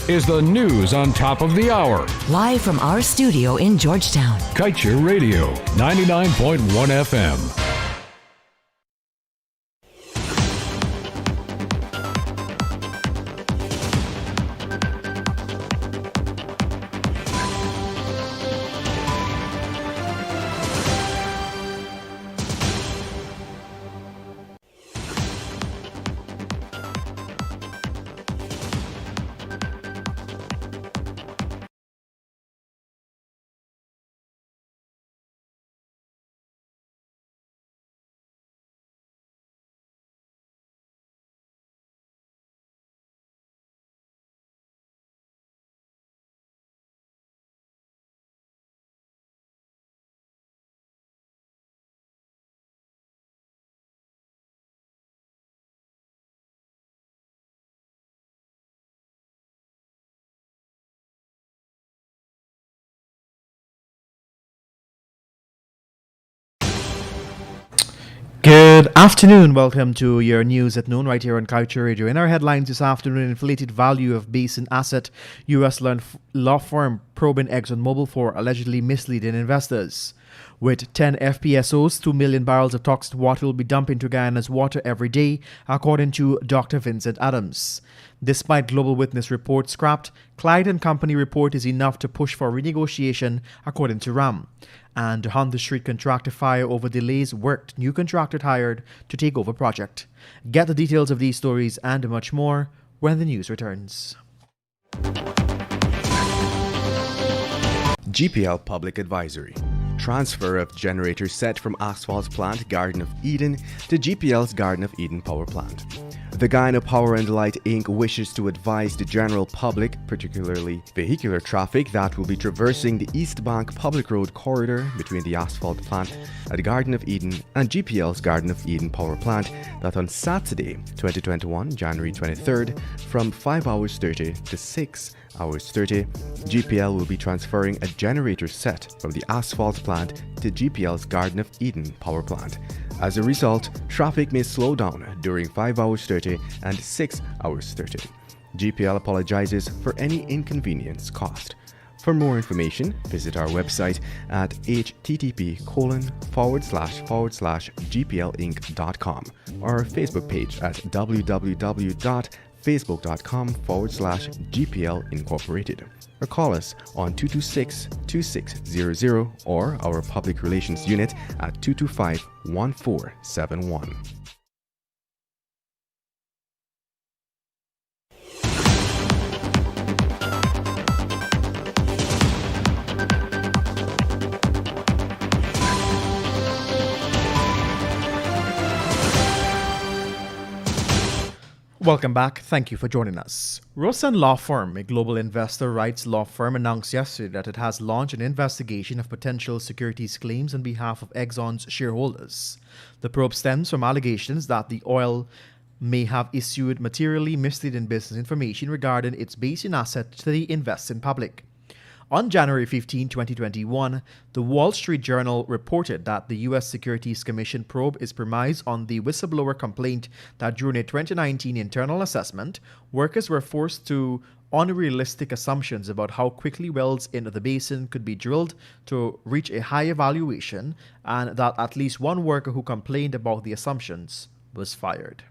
is the news on top of the hour. Live from our studio in Georgetown. Kaieteur Radio, 99.1 FM. Good afternoon. Welcome to your news at noon right here on Kaieteur Radio. In our headlines this afternoon, inflated value of basin asset, U.S. law firm probing ExxonMobil for allegedly misleading investors. With 10 FPSOs, 2 million barrels of toxic water will be dumped into Guyana's water every day, according to Dr. Vincent Adams. Despite Global Witness report scrapped, Clyde and Company report is enough to push for renegotiation, according to RAM. And on the street contractor fire over delays worked, new contractor hired to take over project. Get the details of these stories and much more when the news returns. GPL Public Advisory. Transfer of generator set from Asphalt Plant Garden of Eden to GPL's Garden of Eden Power Plant. The Guyana Power and Light Inc. wishes to advise the general public, particularly vehicular traffic that will be traversing the East Bank Public Road corridor between the Asphalt Plant at Garden of Eden and GPL's Garden of Eden Power Plant, that on Saturday, 2021, January 23rd, from 5 hours 30 to 6 hours 30, GPL will be transferring a generator set from the Asphalt Plant to GPL's Garden of Eden Power Plant. As a result, traffic may slow down during 5 hours 30 and 6 hours 30. GPL apologizes for any inconvenience caused. For more information, visit our website at http://gplinc.com or our Facebook page at www.facebook.com/GPL Incorporated. Or call us on 226-2600 or our Public Relations Unit at 225-1471. Welcome back. Thank you for joining us. Rosen Law Firm, a global investor rights law firm, announced yesterday that it has launched an investigation of potential securities claims on behalf of Exxon's shareholders. The probe stems from allegations that the oil may have issued materially misleading business information regarding its basin asset to the investing public. On January 15, 2021, the Wall Street Journal reported that the U.S. Securities Commission probe is premised on the whistleblower complaint that during a 2019 internal assessment, workers were forced to unrealistic assumptions about how quickly wells in the basin could be drilled to reach a higher valuation, and that at least one worker who complained about the assumptions was fired.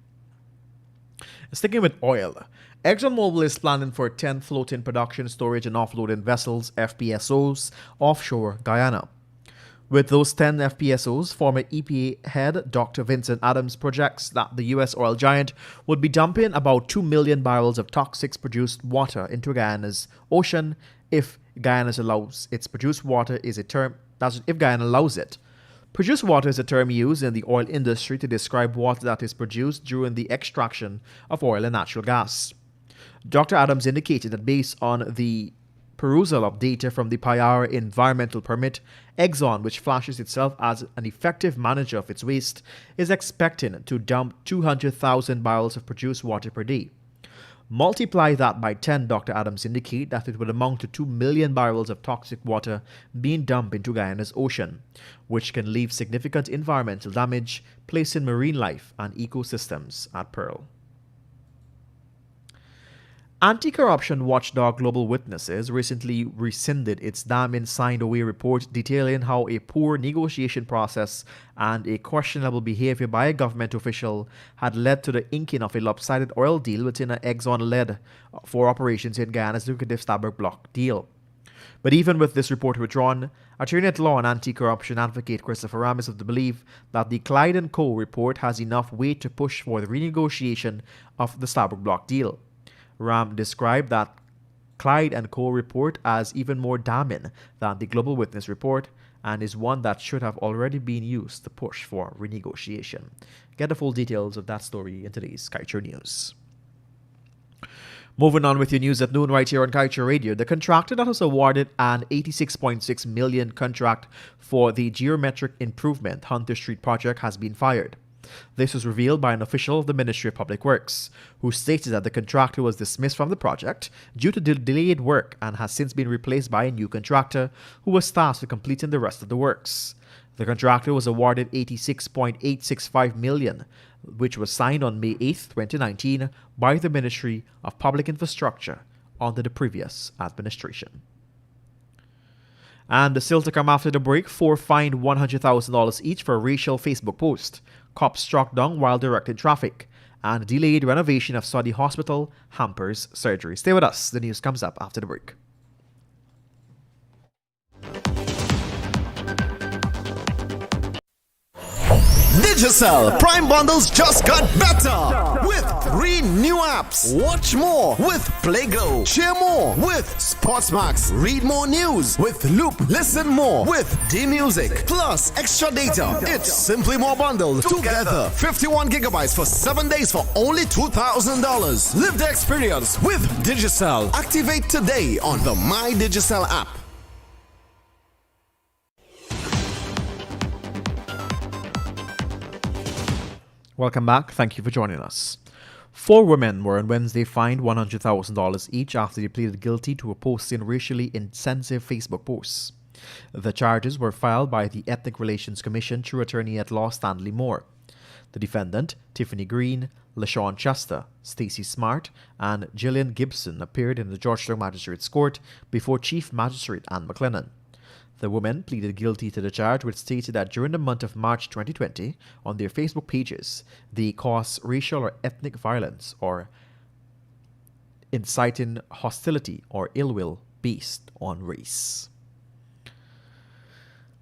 Sticking with oil, ExxonMobil is planning for 10 floating production, storage, and offloading vessels, FPSOs, offshore Guyana. With those 10 FPSOs, former EPA head Dr. Vincent Adams projects that the U.S. oil giant would be dumping about 2 million barrels of toxic produced water into Guyana's ocean if Guyana allows its produced water is a term. That's if Guyana allows it. Produced water is a term used in the oil industry to describe water that is produced during the extraction of oil and natural gas. Dr. Adams indicated that based on the perusal of data from the Payara environmental permit, Exxon, which flashes itself as an effective manager of its waste, is expecting to dump 200,000 barrels of produced water per day. Multiply that by 10, Dr. Adams indicated that it would amount to 2 million barrels of toxic water being dumped into Guyana's ocean, which can leave significant environmental damage, placing marine life and ecosystems at peril. Anti-corruption watchdog Global Witnesses recently rescinded its damning signed-away report detailing how a poor negotiation process and a questionable behavior by a government official had led to the inking of a lopsided oil deal within an Exxon-led for operations in Guyana's lucrative Stabroek Block deal. But even with this report withdrawn, attorney at law and anti-corruption advocate Christopher Ram is of the belief that the Clyde & Co. report has enough weight to push for the renegotiation of the Stabroek Block deal. Ram described that Clyde & Co. report as even more damning than the Global Witness report and is one that should have already been used to push for renegotiation. Get the full details of that story in today's Kaieteur News. Moving on with your news at noon right here on Kaieteur Radio, the contractor that was awarded an $86.6 million contract for the geometric improvement Hunter Street project has been fired. This was revealed by an official of the Ministry of Public Works, who stated that the contractor was dismissed from the project due to delayed work and has since been replaced by a new contractor who was tasked with completing the rest of the works. The contractor was awarded $86.865 million, which was signed on May 8, 2019 by the Ministry of Public Infrastructure under the previous administration. And still to come after the break, 4 fined $100,000 each for a racial Facebook post. Cops struck down while directing traffic. And delayed renovation of Saudi hospital hampers surgery. Stay with us. The news comes up after the break. Digicel Prime Bundles just got better with 3 new apps. Watch more with PlayGlow. Share more with Sportsmax. Read more news with Loop. Listen more with D-Music. Plus extra data. It's simply more bundled together. 51 gigabytes for 7 days for only $2,000. Live the experience with Digicel. Activate today on the My Digicel app. Welcome back. Thank you for joining us. 4 women were on Wednesday fined $100,000 each after they pleaded guilty to posting racially insensitive Facebook posts. The charges were filed by the Ethnic Relations Commission through attorney at law Stanley Moore. The defendant, Tiffany Green, LaShawn Chester, Stacey Smart, and Gillian Gibson appeared in the Georgetown Magistrates Court before Chief Magistrate Ann McLennan. The women pleaded guilty to the charge, which stated that during the month of March 2020, on their Facebook pages, they caused racial or ethnic violence or inciting hostility or ill will based on race.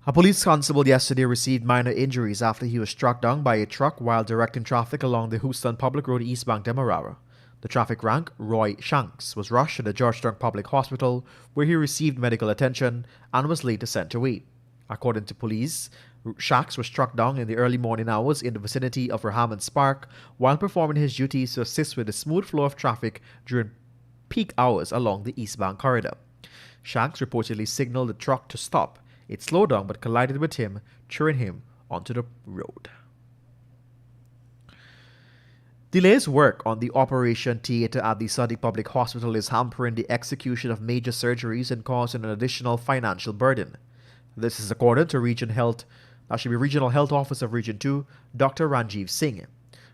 A police constable yesterday received minor injuries after he was struck down by a truck while directing traffic along the Houston Public Road eastbound Demerara. The traffic rank, Roy Shanks, was rushed to the Georgetown Public Hospital where he received medical attention and was later sent away. According to police, Shanks was struck down in the early morning hours in the vicinity of Rahamond Spark while performing his duties to assist with the smooth flow of traffic during peak hours along the eastbound corridor. Shanks reportedly signaled the truck to stop. It slowed down but collided with him, throwing him onto the road. Delays work on the operation theatre at the Saudi Public Hospital is hampering the execution of major surgeries and causing an additional financial burden. This is according to Regional Health Officer of Region 2, Dr. Ranjeev Singh.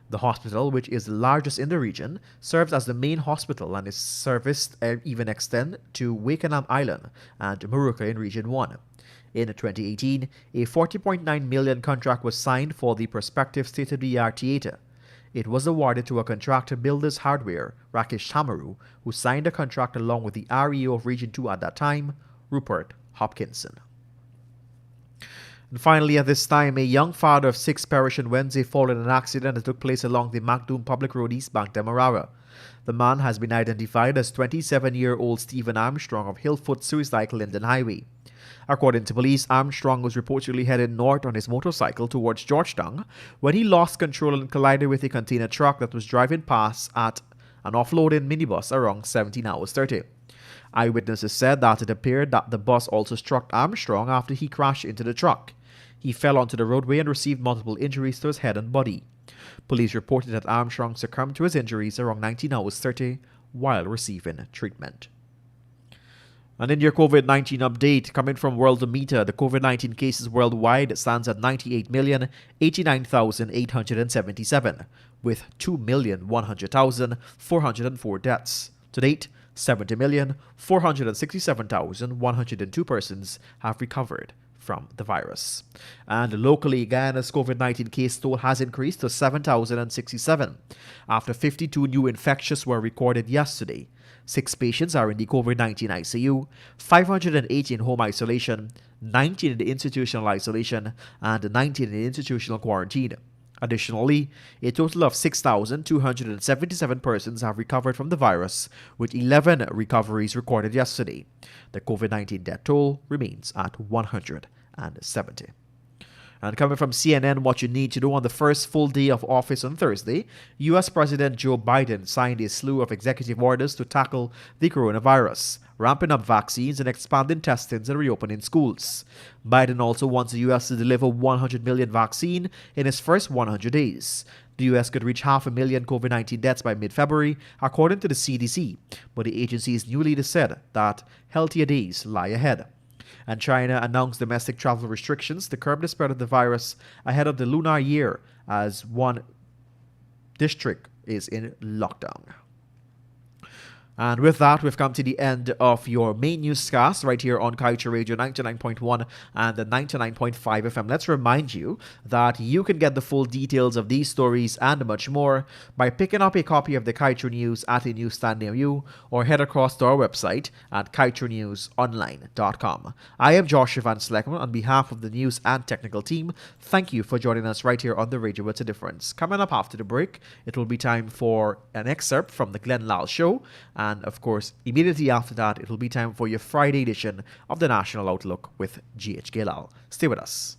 The hospital, which is the largest in the region, serves as the main hospital and its service even extend to Wakenham Island and Muruka in Region 1. In 2018, a $40.9 million contract was signed for the prospective state-of-the-art theatre. It was awarded to a contractor Builders Hardware, Rakesh Tamaru, who signed the contract along with the REO of Region 2 at that time, Rupert Hopkinson. And finally, at this time, a young father of 6 perished on Wednesday following an accident that took place along the Macdoom Public Road eastbound Demerara. The man has been identified as 27-year-old Stephen Armstrong of Hillfoot Suicide Linden Highway. According to police, Armstrong was reportedly headed north on his motorcycle towards Georgetown when he lost control and collided with a container truck that was driving past at an offloading minibus around 17 hours 30. Eyewitnesses said that it appeared that the bus also struck Armstrong after he crashed into the truck. He fell onto the roadway and received multiple injuries to his head and body. Police reported that Armstrong succumbed to his injuries around 19 hours 30 while receiving treatment. And in your COVID-19 update, coming from Worldometer, the COVID-19 cases worldwide stands at 98,089,877, with 2,100,404 deaths. To date, 70,467,102 persons have recovered from the virus. And locally, Guyana's COVID-19 case toll has increased to 7,067 after 52 new infections were recorded yesterday. 6 patients are in the COVID-19 ICU, 580 in home isolation, 19 in the institutional isolation, and 19 in the institutional quarantine. Additionally, a total of 6,277 persons have recovered from the virus, with 11 recoveries recorded yesterday. The COVID-19 death toll remains at 170. And coming from CNN, what you need to know: on the first full day of office on Thursday, U.S. President Joe Biden signed a slew of executive orders to tackle the coronavirus, ramping up vaccines and expanding testing and reopening schools. Biden also wants the U.S. to deliver 100 million vaccine in its first 100 days. The U.S. could reach 500,000 COVID-19 deaths by mid-February, according to the CDC, but the agency's new leader said that healthier days lie ahead. And China announced domestic travel restrictions to curb the spread of the virus ahead of the lunar year, as one district is in lockdown. And with that, we've come to the end of your main newscast right here on Kaieteur Radio 99.1 and the 99.5 FM. Let's remind you that you can get the full details of these stories and much more by picking up a copy of the Kaieteur News at a newsstand near you, or head across to our website at kaieteurnewsonline.com. I am Joshua Van Sleckman on behalf of the news and technical team. Thank you for joining us right here on the Radio With a Difference. Coming up after the break, it will be time for an excerpt from the Glenn Lal Show. And of course, immediately after that, it will be time for your Friday edition of the National Outlook with G.H. Gilal. Stay with us.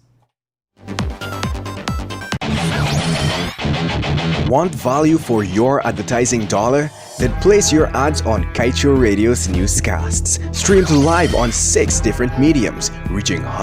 Want value for your advertising dollar? Then place your ads on Kaieteur Radio's newscasts. Streamed live on 6 different mediums, reaching hundreds